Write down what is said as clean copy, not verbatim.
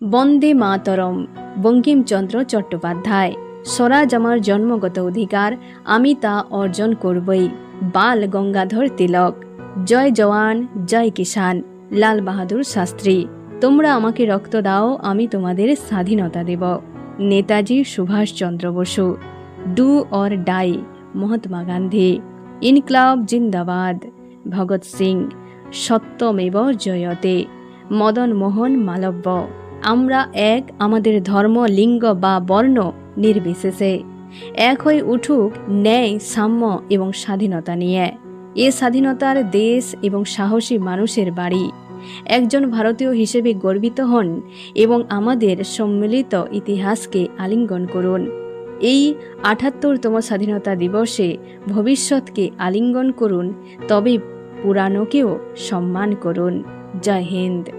বন্দে মাতরম বঙ্কিমচন্দ্র চট্টোপাধ্যায়। স্বরাজ আমার জন্মগত অধিকার, আমি তা অর্জন করবই। বাল গঙ্গাধর তিলক। জয় জওয়ান জয় কিষান লাল বাহাদুর শাস্ত্রী। তোমরা আমাকে রক্ত দাও, আমি তোমাদের স্বাধীনতা দেব। Netaji Subhashchandra Bose. Do or die Mahatma Gandhi. ইনকলাব জিন্দাবাদ ভগৎ সিং। সত্যমেব জয়তে মদন মোহন মালব্য। আমরা এক, আমাদের ধর্ম, লিঙ্গ বা বর্ণ নির্বিশেষে। এক হয়ে উঠুক ন্যায়, সাম্য এবং স্বাধীনতা নিয়ে। এ স্বাধীনতার দেশ এবং সাহসী মানুষের বাড়ি। একজন ভারতীয় হিসেবে গর্বিত হন এবং আমাদের সম্মিলিত ইতিহাসকে আলিঙ্গন করুন। এই ৭৮তম স্বাধীনতা দিবসে ভবিষ্যৎকে আলিঙ্গন করুন, তবে পুরানোকেও সম্মান করুন। জয় হিন্দ।